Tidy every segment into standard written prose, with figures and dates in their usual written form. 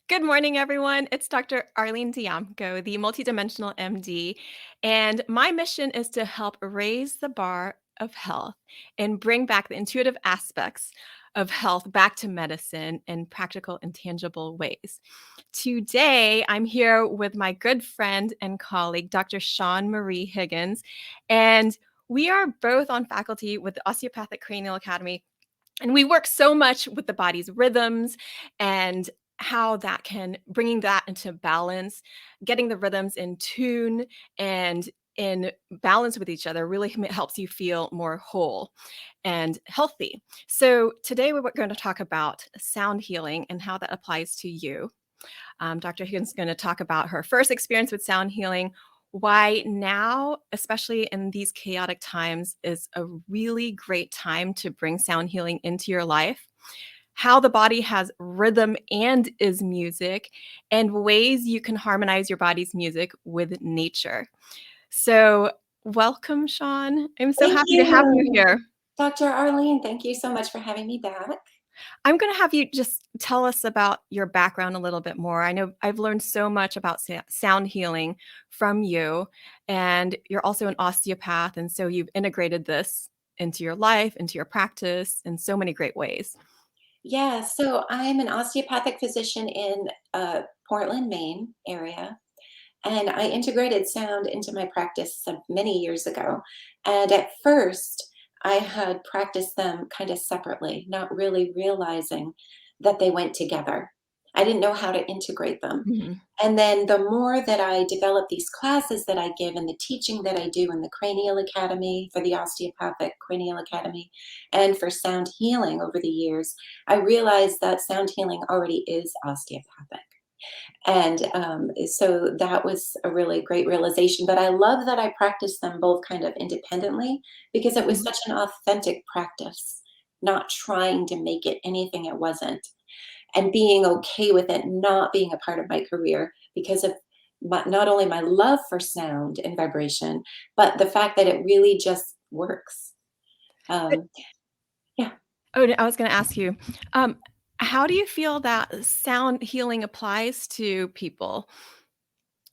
Good morning, everyone. It's Dr. Arlene Diamco, the multidimensional MD, and my mission is to help raise the bar of health and bring back the intuitive aspects of health back to medicine in practical and tangible ways. Today, I'm here with my good friend and colleague, Dr. Shawn Marie Higgins, and we are both on faculty with the Osteopathic Cranial Academy, and we work so much with the body's rhythms and how that can bringing that into balance, getting the rhythms in tune and in balance with each other really helps you feel more whole and healthy. So today we're going to talk about sound healing and how that applies to you. Dr. Higgins is going to talk about her first experience with sound healing, why now, especially in these chaotic times, is a really great time to bring sound healing into your life, how the body has rhythm and is music, and ways you can harmonize your body's music with nature. So, welcome, Shawn. I'm so Thank happy to have you you, here. Dr. Arlene. Thank you so much for having me back. I'm going to have you just tell us about your background a little bit more. I know I've learned so much about sound healing from you, and you're also an osteopath. And so you've integrated this into your life, into your practice in so many great ways. Yeah, so I'm an osteopathic physician in Portland, Maine area, and I integrated sound into my practice many years ago. And at first, I had practiced them kind of separately, not really realizing that they went together. I didn't know how to integrate them. Mhm. And then the more that I develop these classes that I give and the teaching that I do in the Cranial Academy, for the Osteopathic Cranial Academy, and for sound healing over the years, I realized that sound healing already is osteopathic. And so that was a really great realization. But I love that I practiced them both kind of independently because it was Mhm. such an authentic practice, not trying to make it anything it wasn't, and being okay with it not being a part of my career because of not only my love for sound and vibration, but the fact that it really just works. Um, yeah. Oh, I was going to ask you, um, how do you feel that sound healing applies to people?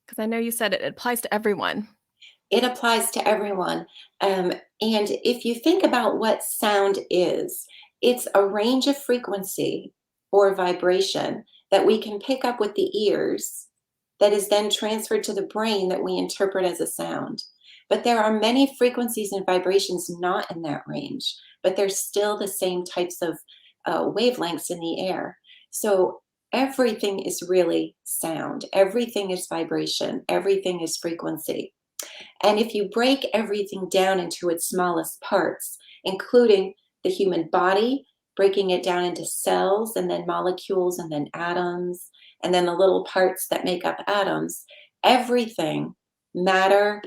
Because I know you said it applies to everyone. It applies to everyone. And if you think about what sound is, it's a range of frequency or vibration that we can pick up with the ears that is then transferred to the brain that we interpret as a sound. But there are many frequencies and vibrations not in that range, but they're still the same types of wavelengths in the air. So everything is really sound, everything is vibration, everything is frequency. And if you break everything down into its smallest parts, including the human body, breaking it down into cells and then molecules and then atoms, and then the little parts that make up atoms, everything, matter,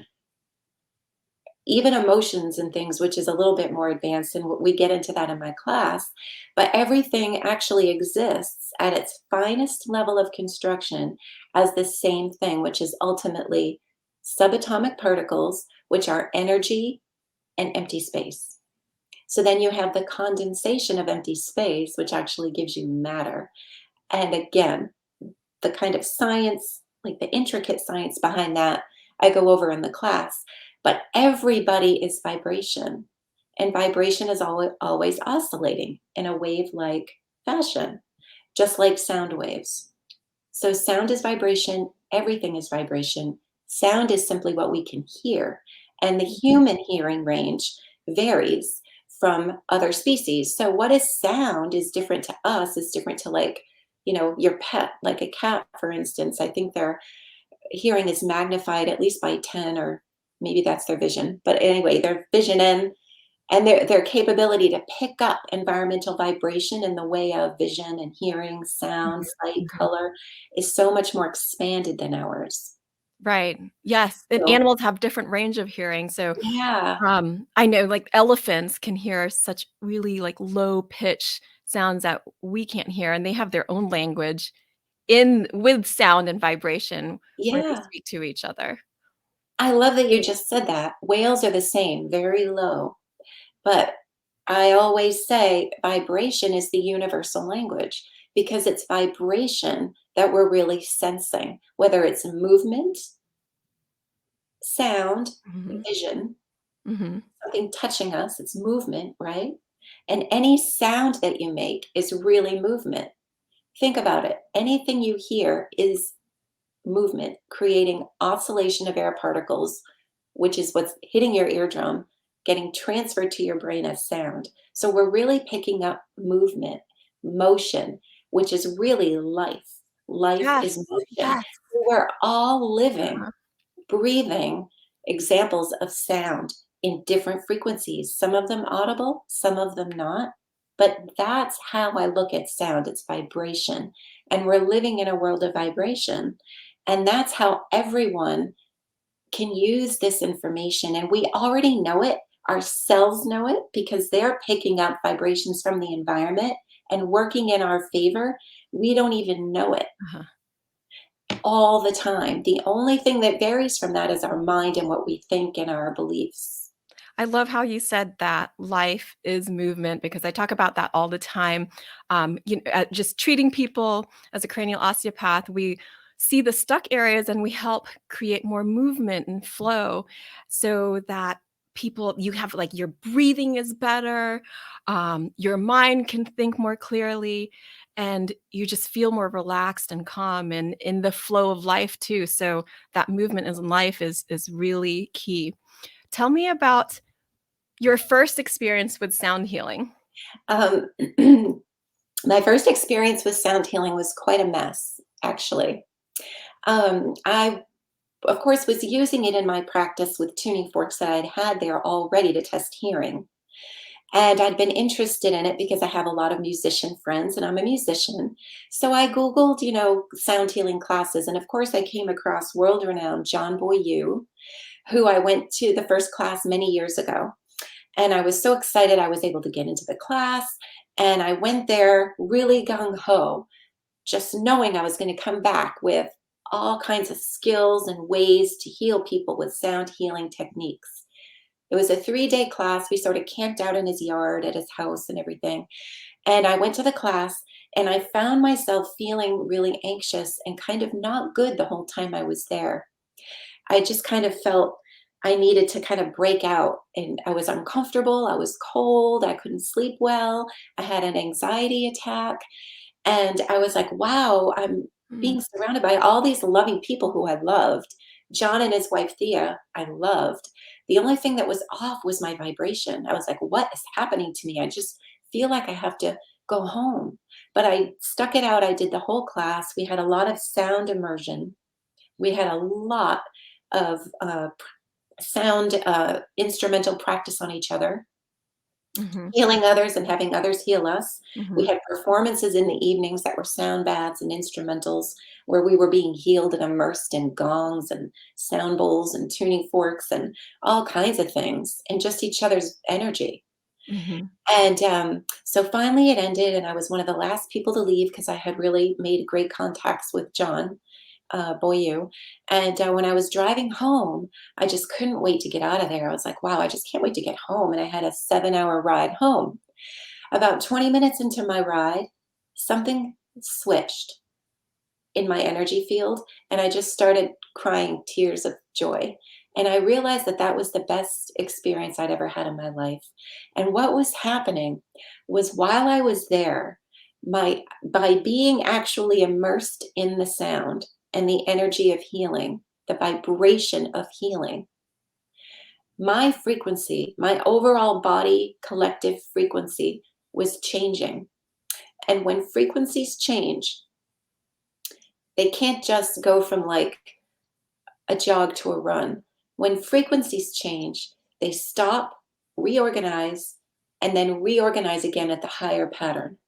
even emotions and things, which is a little bit more advanced, and we get into that in my class, but everything actually exists at its finest level of construction as the same thing, which is ultimately subatomic particles, which are energy and empty space. So then you have the condensation of empty space, which actually gives you matter. And again, the kind of science, like the intricate science behind that, I go over in the class. But everybody is vibration, and vibration is always oscillating in a wave like fashion, just like sound waves. So, sound is vibration, everything is vibration. Sound is simply what we can hear, and the Mhm. human hearing range varies from other species. So, what is sound is different to us, is different to, like, your pet, like a cat, for instance. I think their hearing is magnified at least by 10, or maybe that's their vision. But anyway, their vision and their capability to pick up environmental vibration in the way of vision and hearing, sound, light, Mhm. color is so much more expanded than ours. Right. Yes, and So, animals have different range of hearing, so, yeah, I know, like, elephants can hear such really, like, low pitch sounds that we can't hear, and they have their own language in with sound and vibration where they yeah. speak to each other. I love that you just said that. Whales are the same, very low. But I always say vibration is the universal language because it's vibration that we're really sensing, whether it's movement, sound, Mhm. vision, Mhm. something touching us, it's movement, right? And any sound that you make is really movement. Think about it. Anything you hear is movement, creating oscillation of air particles, which is what's hitting your eardrum, getting transferred to your brain as sound. So we're really picking up movement, motion, which is really life. Life Yes. is motion. Yes. We're all living, Uh-huh. breathing examples of sound in different frequencies, some of them audible, some of them not. But that's how I look at sound. It's vibration. And we're living in a world of vibration. And that's how everyone can use this information. And we already know it. Our cells know it because they're picking up vibrations from the environment and working in our favor. We don't even know it Uh-huh. all the time. The only thing that varies from that is our mind and what we think and our beliefs. I love how you said that life is movement because I talk about that all the time. Just treating people as a cranial osteopath, we see the stuck areas and we help create more movement and flow so that you have like your breathing is better, your mind can think more clearly, and you just feel more relaxed and calm and in the flow of life too. So that movement in life is really key. Tell me about your first experience with sound healing. Um, my first experience with sound healing was quite a mess, actually. I, of course, was using it in my practice with tuning forks that I'd had there all ready to test hearing. And I'd been interested in it because I have a lot of musician friends and I'm a musician. So I Googled, sound healing classes. And of course, I came across world renowned John Boyu, who I went to the first class many years ago. And I was so excited I was able to get into the class. And I went there really gung ho, just knowing I was going to come back with all kinds of skills and ways to heal people with sound healing techniques. It was a 3-day class. We sort of camped out in his yard at his house and everything. And I went to the class and I found myself feeling really anxious and kind of not good the whole time I was there. I just kind of felt I needed to kind of break out and I was uncomfortable. I was cold. I couldn't sleep well. I had an anxiety attack. And I was like, wow, I'm Mm, being surrounded by all these loving people who I loved. John and his wife, Thea, I loved. The only thing that was off was my vibration. I was like, what is happening to me? I just feel like I have to go home. But I stuck it out. I did the whole class. We had a lot of sound immersion. We had a lot of sound instrumental practice on each other, mhm, healing others and having others heal us. We mhm, had performances in the evenings that were sound baths and instrumentals where we were being healed and immersed in gongs and sound bowls and tuning forks and all kinds of things and just each other's energy. mhm, And so finally it ended, and I was one of the last people to leave because I had really made great contacts with John Boyu. And when I was driving home, I just couldn't wait to get out of there. I was like, wow, I just can't wait to get home. And I had a 7-hour ride home. About 20 minutes into my ride, something switched in my energy field, and I just started crying tears of joy. And I realized that that was the best experience I'd ever had in my life. And what was happening was while I was there, by being actually immersed in the sound and the energy of healing, the vibration of healing, my frequency, my overall body collective frequency was changing. And when frequencies change, they can't just go from like a jog to a run. When frequencies change, they stop, reorganize, and then reorganize again at the higher pattern.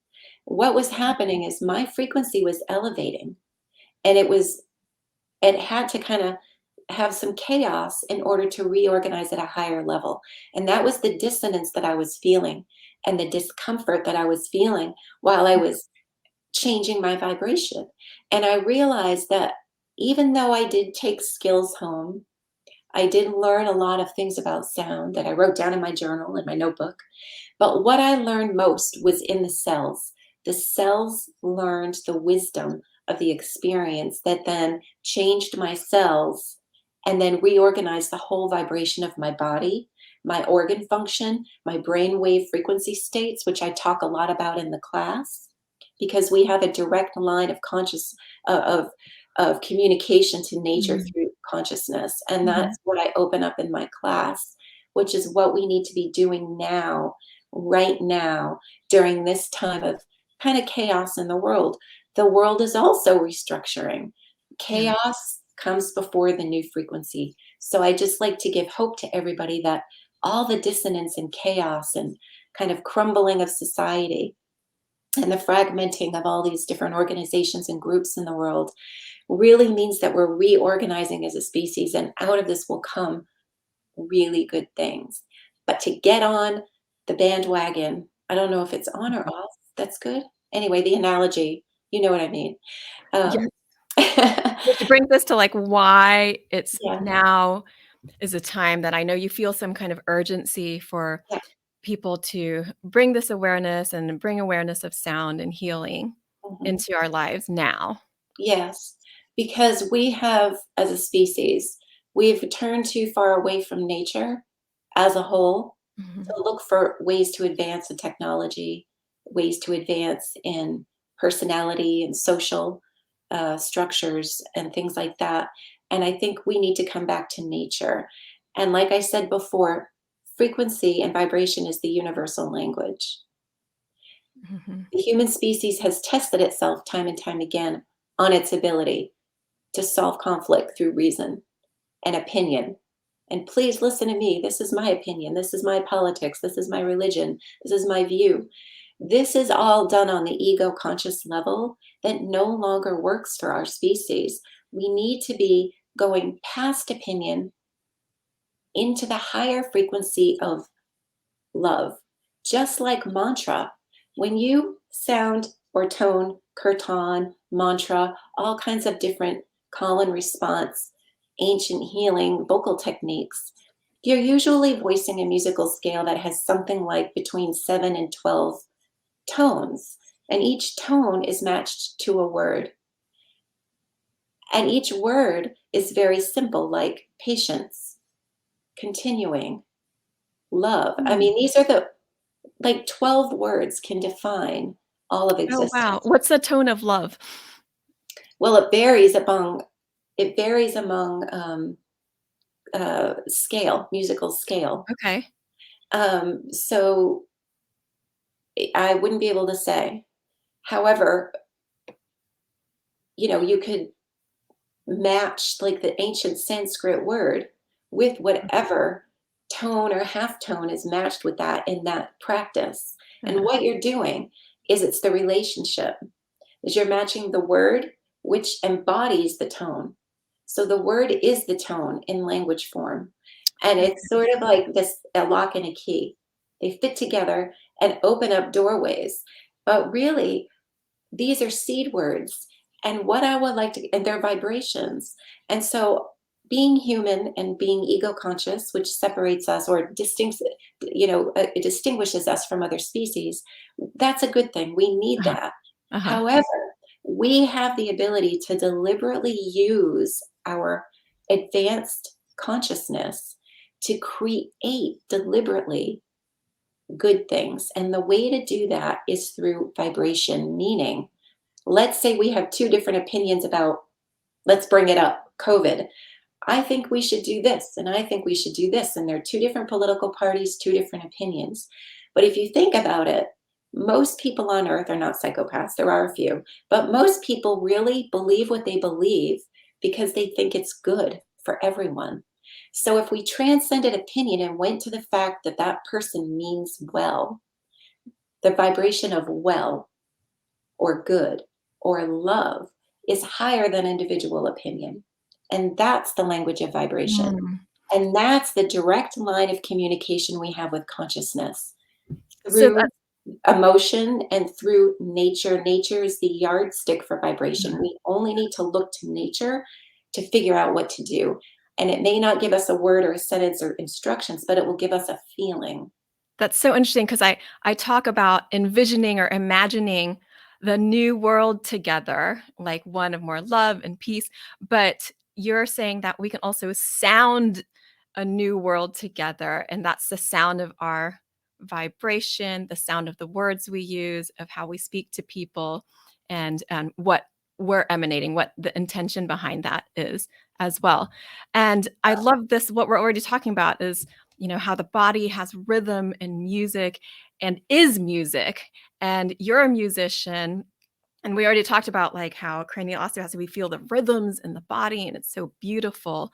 What was happening is my frequency was elevating and it had to kind of have some chaos in order to reorganize at a higher level. And that was the dissonance that I was feeling and the discomfort that I was feeling while I was changing my vibration. And I realized that even though I did take skills home, I did learn a lot of things about sound that I wrote down in my journal, in my notebook. But what I learned most was in the cells. the cells learned the wisdom of the experience that then changed my cells and then reorganized the whole vibration of my body, my organ function, my brainwave frequency states, which I talk a lot about in the class, because we have a direct line of of communication to nature Mhm. through consciousness. And Mhm. that's what I open up in my class, which is what we need to be doing now, right now, during this time of kind of chaos in the world. The world is also restructuring. Yeah. Chaos comes before the new frequency. So I just like to give hope to everybody that all the dissonance and chaos and kind of crumbling of society and the fragmenting of all these different organizations and groups in the world really means that we're reorganizing as a species, and out of this will come really good things. But to get on the bandwagon, I don't know if it's on or Mhm. off. That's good. Anyway, the analogy, you know what I mean. Yes, Um, which brings us to, like, why it's yeah, now is a time that I know you feel some kind of urgency for yeah. people to bring this awareness and bring awareness of sound and healing Mhm. into our lives now. Yes, because we have, as a species, we've turned too far away from nature as a whole Mhm. to look for ways to advance in technology, ways to advance in personality and social structures and things like that. And I think we need to come back to nature. And like I said before, frequency and vibration is the universal language. Mhm. The human species has tested itself time and time again on its ability to solve conflict through reason and opinion. And please listen to me. This is my opinion. This is my politics. This is my religion. This is my view. This is all done on the ego conscious level that no longer works for our species. We need to be going past opinion into the higher frequency of love. Just like mantra, when you sound or tone kirtan, mantra, all kinds of different call and response, ancient healing vocal techniques, you're usually voicing a musical scale that has something like between 7 and 12 tones. And each tone is matched to a word. And each word is very simple, like patience, continuing, love. I Mm. mean, these are the like 12 words can define all of Oh, wow. existence. What's the tone of love? Well, it varies among scale, musical scale. Okay. So I wouldn't be able to say. However, you could match like the ancient Sanskrit word with whatever tone or half tone is matched with that in that practice. And Uh-huh. what you're doing is it's the relationship. Is you're matching the word which embodies the tone. So the word is the tone in language form. And it's Okay. sort of like this a lock and a key. They fit together and open up doorways. But really, these are seed words. And what I would like to, and they're vibrations. And so being human and being ego conscious, which separates us or it distinguishes us from other species, that's a good thing. We need Uh-huh. that. Uh-huh. However, we have the ability to deliberately use our advanced consciousness to create deliberately good things. And the way to do that is through vibration, meaning, let's say we have two different opinions about, let's bring it up, COVID. I think we should do this, and I think we should do this. And they're two different political parties, two different opinions. But if you think about it, most people on earth are not psychopaths. There are a few, but most people really believe what they believe because they think it's good for everyone. So if we transcended opinion and went to the fact that that person means well, the vibration of well or good or love is higher than individual opinion. And that's the language of vibration. Mm. And that's the direct line of communication we have with consciousness So through emotion and through nature. Nature is the yardstick for vibration. We only need to look to nature to figure out what to do. And it may not give us a word or a sentence or instructions, but it will give us a feeling. that's so interesting because I talk about envisioning or imagining, the new world together, like one of more love and peace. But you're saying that we can also sound a new world together, and that's the sound of our vibration, the sound of the words we use, of how we speak to people, and what we're emanating, what the intention behind that is as well. And I love this. What we're already talking about is, how the body has rhythm and music and is music. And you're a musician, and we already talked about like how cranial osteopaths, we feel the rhythms in the body, and it's so beautiful.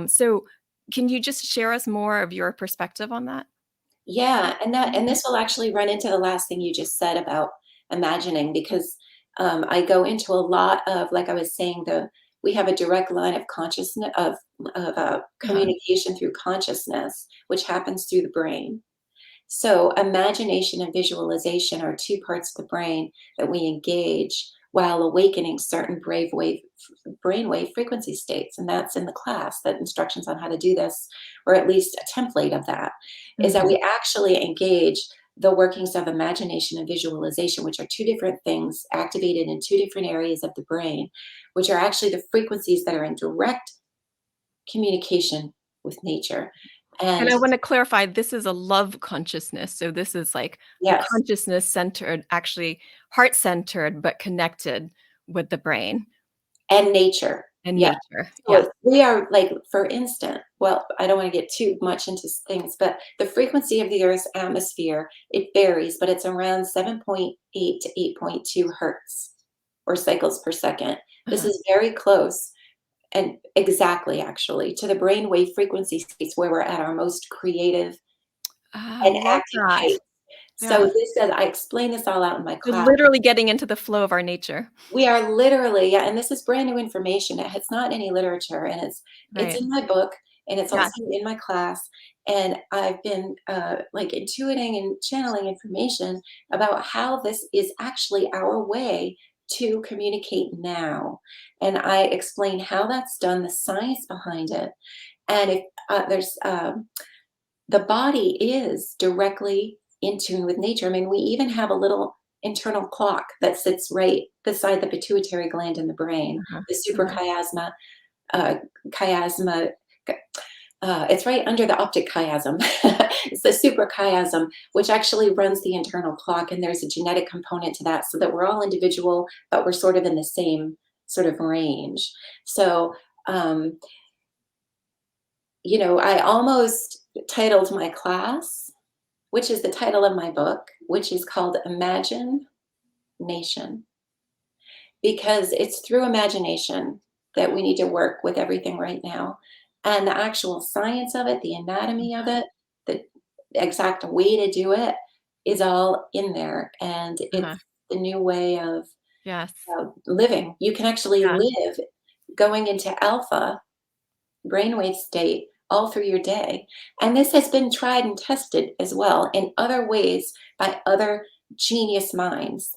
So can you just share us more of your perspective on that? Yeah, and this will actually run into the last thing you just said about imagining because I go into a lot of, like I was saying, the we have a direct line of consciousness of Uh-huh. communication through consciousness, which happens through the brain. So, imagination and visualization are two parts of the brain that we engage while awakening certain brainwave frequency states. And that's in the class, that instructions on how to do this, or at least a template of that, is that Mhm. we actually engage the workings of imagination and visualization, which are two different things activated in two different areas of the brain, which are actually the frequencies that are in direct communication with nature. And And I wanna clarify, this is a love consciousness, so this is, like, the yes, consciousness centered, actually heart-centered, but connected with the brain and nature. and Yeah. nature. So Yes. we are like, for instance, well, I don't want to get too much into things, but the frequency of the Earth's atmosphere, it varies, but it's around 7.8 to 8.2 hertz or cycles per second. This Uh-huh. is very close and exactly actually to the brainwave frequency states where we're at our most creative I and love active that. height. So Yeah. this said, I explain this all out in my So class. literally getting into the flow of our nature. We are literally, yeah, and this is brand new information. It's not any literature, and it's Right. in my book, and it's Yes. also in my class. And I've been like intuiting and channeling information about how this is actually our way to communicate now. And I explain how that's done, the science behind it, and if there's the body is directly in tune with nature. I mean, we even have a little internal clock that sits right beside the pituitary gland in the brain, Uh-huh. the Uh-huh. suprachiasma, uh, chiasma. It's right under the optic chiasm. It's the suprachiasm, which actually runs the internal clock, and there's a genetic component to that, so that we're all individual, but we're sort of in the same sort of range. So, um, I almost titled my class, which is the title of my book, which is called Imagine Nation, because it's through imagination that we need to work with everything right now. And the actual science of it, the anatomy of it, the exact way to do it is all in there. And Uh-huh. it's the new way of Yes. living. You can actually Yeah. live going into alpha brainwave state all through your day. And this has been tried and tested as well in other ways by other genius minds.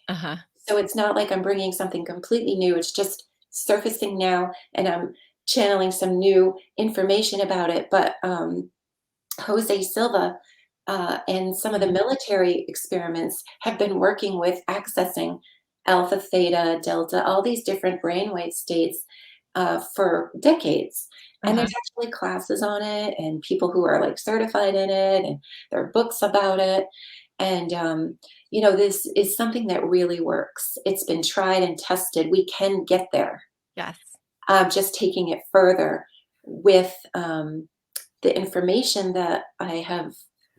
Uh-huh. So it's not like I'm bringing something completely new. It's just surfacing now, and I'm channeling some new information about it. But Jose Silva and some of the Mhm. military experiments have been working with accessing alpha, theta, delta, all these different brainwave states for decades. And Uh-huh. there's actually classes on it and people who are like certified in it, and there are books about it. And, this is something that really works. It's been tried and tested. We can get there. Yes. Just taking it further with the information that I have.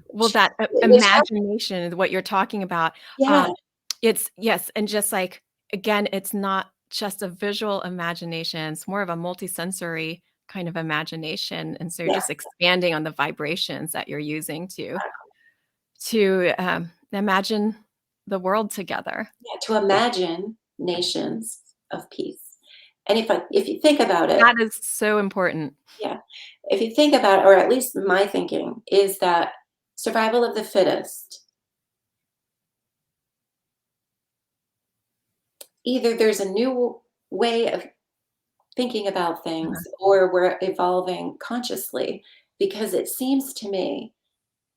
Well, that Which imagination is what you're talking about. yeah, Um, it's yes, and just like, again, it's not just a visual imagination, it's more of a multisensory kind of imagination, and so yeah, just expanding on the vibrations that you're using to imagine the world together. yeah, to imagine nations of peace. And if you think about it, That is so important. yeah, if you think about, or at least my thinking is that survival of the fittest, either there's a new way of thinking about Uh-huh. things or we're evolving consciously, because it seems to me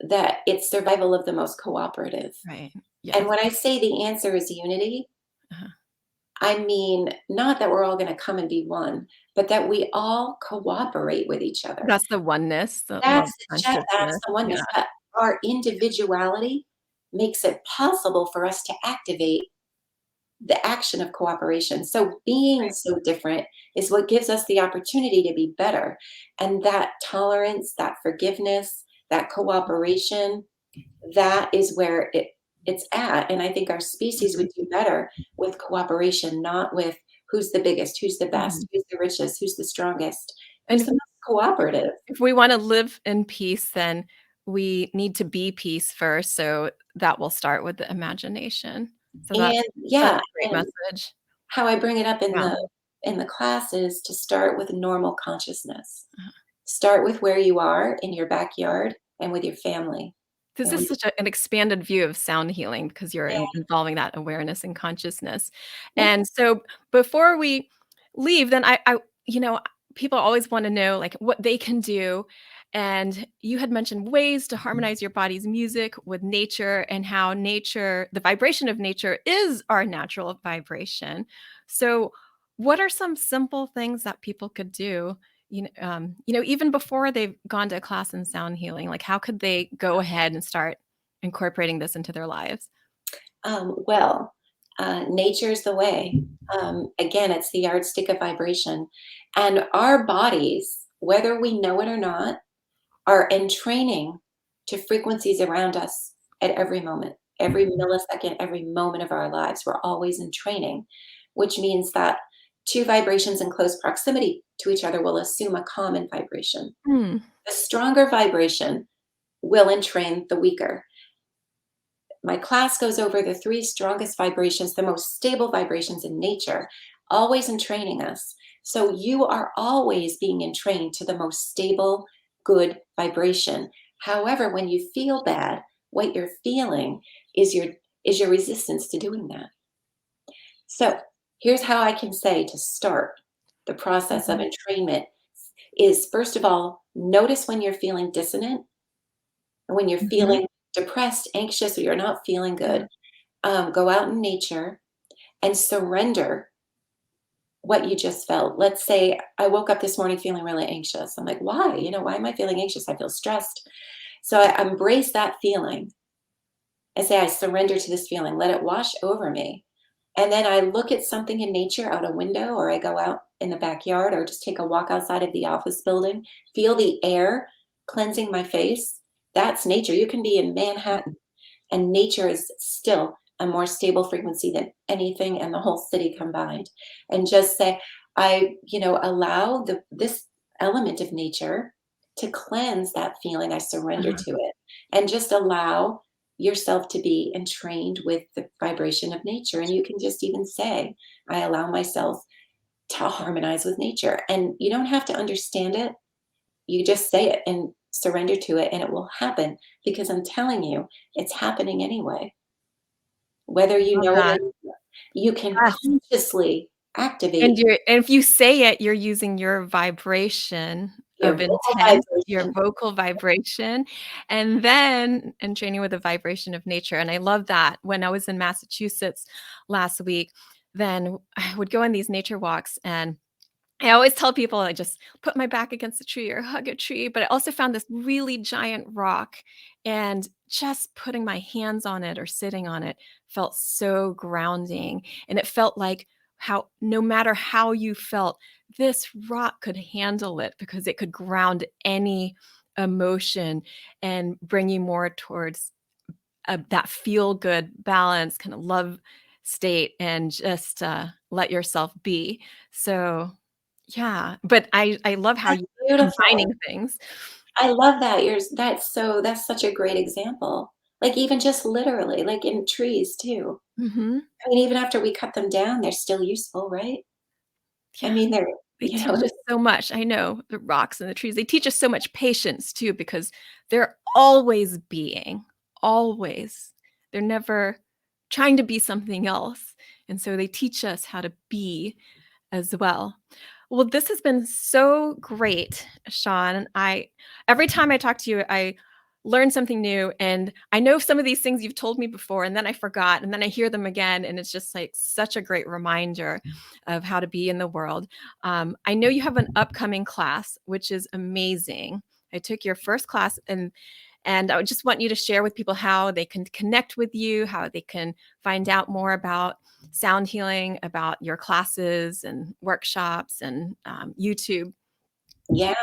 that it's survival of the most cooperative. Right. And Yes. when I say the answer is unity, Uh-huh. I mean not that we're all going to come and be one, but that we all cooperate with each other. That's the oneness, the love That's consciousness. the Yeah. oneness. But our individuality makes it possible for us to activate the action of cooperation. So being Right. so different is what gives us the opportunity to be better. And that tolerance, that forgiveness, that cooperation, that is where it's at. And I think our species Mhm. would do better with cooperation, not with who's the biggest, who's the Mhm. best, who's the richest, who's the strongest, And who's the most cooperative. if we wanna live in peace, then we need to be peace first, so that will start with the imagination. So And that's yeah, a great and message. how I bring it up Yeah. in the class is to start with normal consciousness. Uh-huh. Start with where you are in your backyard and with your family. This And is with such an expanded view of sound healing because you're yeah, involving that awareness and consciousness. yeah. And so before we leave, then you know, people always want to know like what they can do. And you had mentioned ways to harmonize your body's music with nature and how nature, the vibration of nature is our natural vibration. So what are some simple things that people could do even before they've gone to a class in sound healing, like how could they go ahead and start incorporating this into their lives? Well, nature's the way. Again, it's the yardstick of vibration. And our bodies, whether we know it or not, are entraining to frequencies around us at every moment, every millisecond, every moment of our lives. We're always in training, which means that two vibrations in close proximity to each other will assume a common vibration. Mm, The stronger vibration will entrain the weaker. My class goes over the three strongest vibrations, the most stable vibrations in nature, always entraining us. So you are always being entrained to the most stable, good vibration. However, when you feel bad, what you're feeling is your resistance to doing that. So here's how I can say to start the process of mhm, entrainment is first of all, notice when you're feeling dissonant, when you're mhm, feeling depressed, anxious, or you're not feeling yeah, good. Go out in nature and surrender what you just felt. Let's say I woke up this morning feeling really anxious. I'm like, why? Why am I feeling anxious? I feel stressed. So I embrace that feeling and say, I surrender to this feeling, let it wash over me. And then I look at something in nature out a window, or I go out in the backyard, or just take a walk outside of the office building, feel the air cleansing my face. That's nature. You can be in Manhattan and nature is still a more stable frequency than anything and the whole city combined. And just say, I allow this element of nature to cleanse that feeling. I surrender uh-huh. to it, and just allow yourself to be entrained with the vibration of nature. And you can just even say, I allow myself to harmonize with nature, and you don't have to understand it. You just say it and surrender to it, and it will happen, because I'm telling you, it's happening anyway. Whether you Love know it that. or not, you can Yes, consciously activate and if you say it, you're using your vibration your of vocal intent, your vibration. vocal vibration, and then and training with the vibration of nature, and I love that. When I was in Massachusetts last week, then I would go on these nature walks, and I always tell people I just put my back against a tree or hug a tree, but I also found this really giant rock, and just putting my hands on it or sitting on it felt so grounding. And it felt like how no matter how you felt, this rock could handle it because it could ground any emotion and bring you more towards that feel good balance, kind of love state, and just let yourself be. So yeah, but I love how That's you're combining beautiful. things. I love that. That's such a great example. Like, even just literally, like in trees too. Mhm. I mean, even after we cut them down, they're still useful, right? I Yeah, mean, they're they you teach know us so much. I know, the rocks and the trees, they teach us so much patience too because they're always being, always. They're never trying to be something else, and so they teach us how to be as well. Well, this has been so great, Shawn. I every time I talk to you, learn something new, and I know some of these things you've told me before, and then I forgot, and then I hear them again, and it's just like such a great reminder of how to be in the world. I know you have an upcoming class, which is amazing. I took your first class, and I would just want you to share with people how they can connect with you, how they can find out more about sound healing, about your classes and workshops and YouTube. Yeah.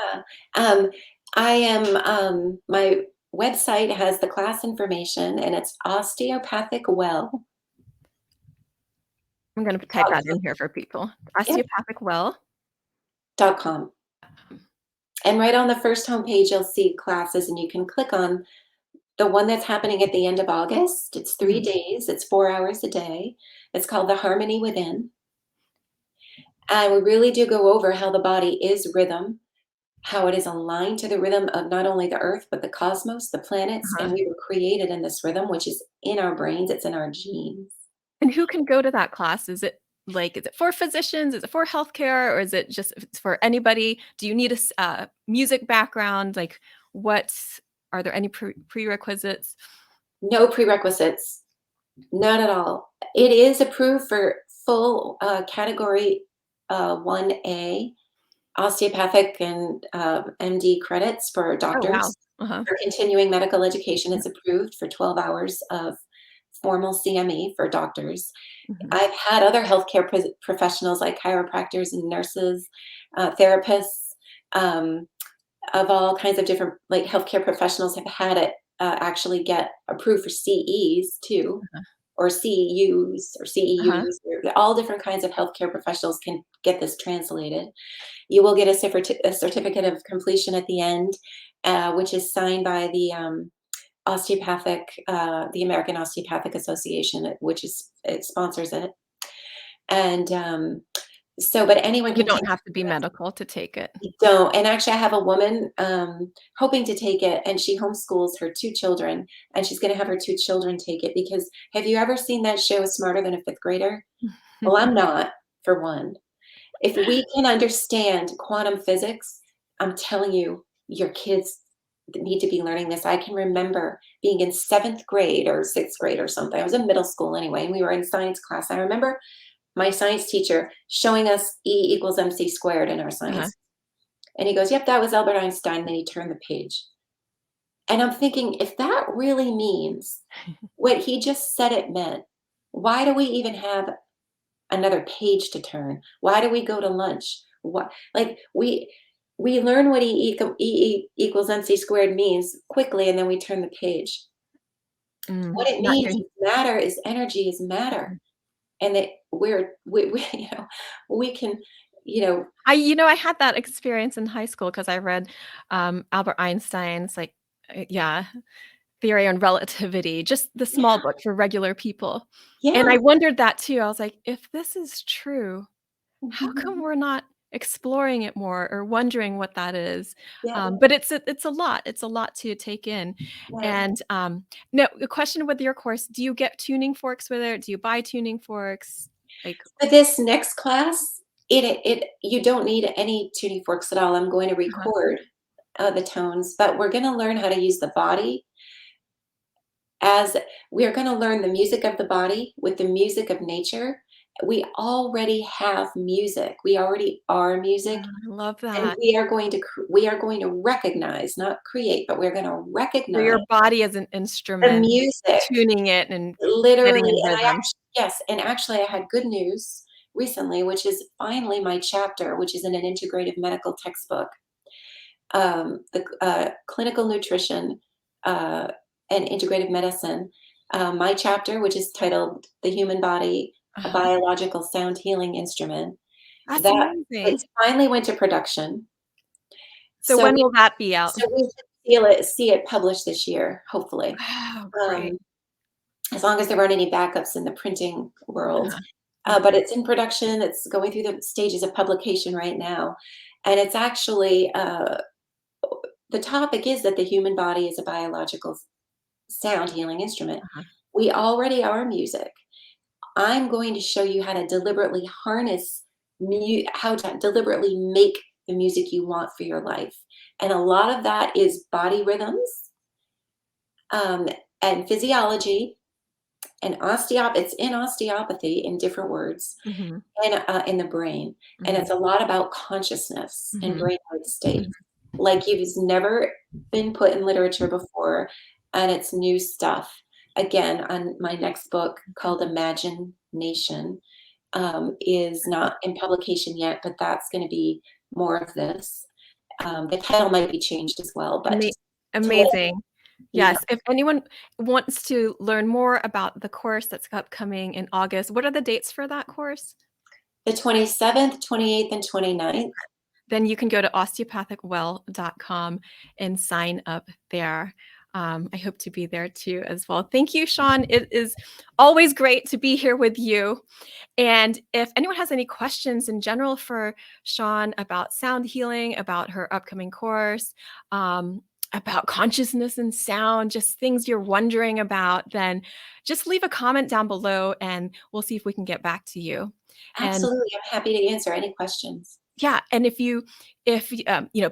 Um, I am, my website has the class information and it's osteopathic well. I'm going to type that in here for people. Yep, Osteopathic well. .com. And right on the first homepage, you'll see classes and you can click on the one that's happening at the end of August. It's 3 days, it's 4 hours a day. It's called The Harmony Within. And we really do go over how the body is rhythm, how it is aligned to the rhythm of not only the earth, but the cosmos, the planets. Uh-huh. And we were created in this rhythm, which is in our brains, it's in our genes. And who can go to that class? Is it for physicians? Is it for healthcare? Or is it just if it's for anybody? Do you need a music background? Like, what are there any prerequisites? No prerequisites, not at all. It is approved for full category 1A osteopathic and MD credits for Oh, wow. doctors. Uh-huh. For continuing medical education, it's approved for 12 hours of formal CME for doctors. Mhm. I've had other healthcare professionals like chiropractors and nurses, therapists, um, of all kinds of different like healthcare professionals have had it actually get approved for CEs too, Uh-huh. or CEUs or Uh-huh. CEUs. All different kinds of healthcare professionals can get this translated. You will get a certificate of completion at the end, which is signed by the American Osteopathic Association, which is it sponsors it. And but anyone You can take don't have to be it. medical to take it. You don't. And actually, I have a woman hoping to take it, and she homeschools her two children, and she's going to have her two children take it because have you ever seen that show, Smarter Than a Fifth Grader? Well, I'm not, for one. If we can understand quantum physics, I'm telling you, your kids need to be learning this. I can remember being in seventh grade or sixth grade or something. I was in middle school anyway, and we were in science class. I remember my science teacher showing us E equals MC squared in our Uh-huh. science. And he goes, "Yep, that was Albert Einstein." Then he turned the page. And I'm thinking, if that really means what he just said it meant, why do we even have another page to turn? Why do we go to lunch? What like we learn what E equals MC squared means quickly, and then we turn the page. What it Not means doing is matter is energy is matter, and that we we can you know I had that experience in high school because I read, Albert Einstein's, like, yeah, Theory on Relativity, just the small yeah book for regular people, and yeah I wondered that too. I was like, "If this is true, how come mhm, we're not exploring it more or wondering what that is?" yeah But it's a lot. It's a lot to take in, yeah. and, now the question with your course, do you get tuning forks with it? Do you buy tuning forks? Like For this next class, it you don't need any tuning forks at all. I'm going to Uh-huh, record, the tones, but we're gonna learn how to use the body as we are gonna learn the music of the body with the music of nature. We already have music. We already are music, I love and that. we are going to recognize, not create, but we're gonna So recognize your body as an the instrument, music. tuning it and getting Literally, in and I rhythm. actually yes, and actually I had good news recently, which is finally my chapter, which is in an integrative medical textbook, the clinical nutrition uh, and integrative medicine. My chapter, which is titled "The Human Body: A Uh-huh. Biological Sound Healing Instrument," That's that amazing. it's finally went to production. So So when will that be out? we should see it published this year, hopefully. Oh, great. Um, as long as there aren't any backups in the printing world. Uh-huh. Mhm. But it's in production. It's going through the stages of publication right now, and it's actually the topic is that the human body is a biological sound healing instrument. Uh-huh. We already are music. I'm going to show you how to deliberately harness how to deliberately make the music you want for your life, and a lot of that is body rhythms um, and physiology and it's in osteopathy in different words, Mhm. and in the brain. And Mhm. it's a lot about consciousness and Mhm. brainwave states, Mhm. like you've never been put in literature before, and it's new stuff. Again, on my next book called Imagine Nation, is not in publication yet, but that's going to be more of this. The title might be changed as well, but Ama just to let amazing. you know, Yes, if anyone wants to learn more about the course that's upcoming in August, what are the dates for that course? the 27th, 28th, and 29th. Then you can go to osteopathicwell.com and sign up there. I hope to be there too as well. Thank you, Shawn. It is always great to be here with you. And if anyone has any questions in general for Shawn about sound healing, about her upcoming course, about consciousness and sound, just things you're wondering about, then just leave a comment down below and we'll see if we can get back to you. And Absolutely, I'm happy to answer any questions. yeah, and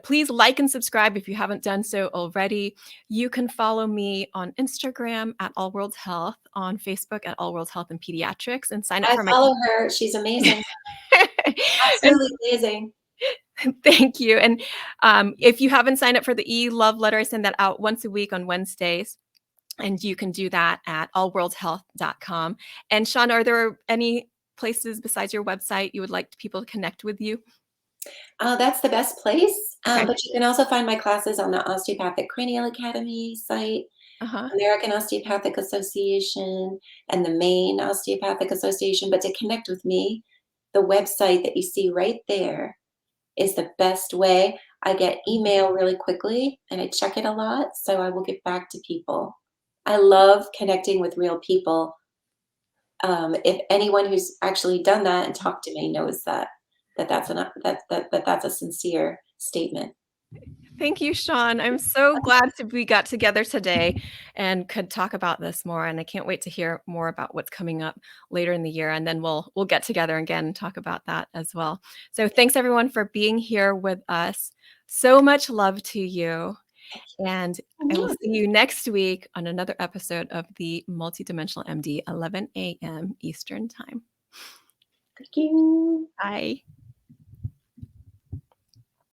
please like and subscribe if you haven't done so already. You can follow me on Instagram at All World Health, on Facebook at All World Health and Pediatrics, and sign up I for my follow her. She's amazing. and Absolutely amazing. thank you. And if you haven't signed up for the e-love letter, I send that out once a week on Wednesdays. And you can do that at allworldhealth.com. And Shawn, are there any places besides your website you would like people to connect with you? That's the best place. Okay. But you can also find my classes on the Osteopathic Cranial Academy site, Uh-huh. American Osteopathic Association, and the Maine Osteopathic Association. But to connect with me, the website that you see right there is the best way. I get email really quickly and I check it a lot, so I will get back to people. I love connecting with real people. If anyone who's actually done that and talked to me knows that's a sincere statement. Thank you, Shawn. I'm so glad we got together today and could talk about this more. And I can't wait to hear more about what's coming up later in the year. And then we'll get together again and talk about that as well. So thanks everyone for being here with us. So much love to you. And I will Yeah, see you next week on another episode of the Multidimensional MD, 11 a.m. Eastern Time. thank you. Bye.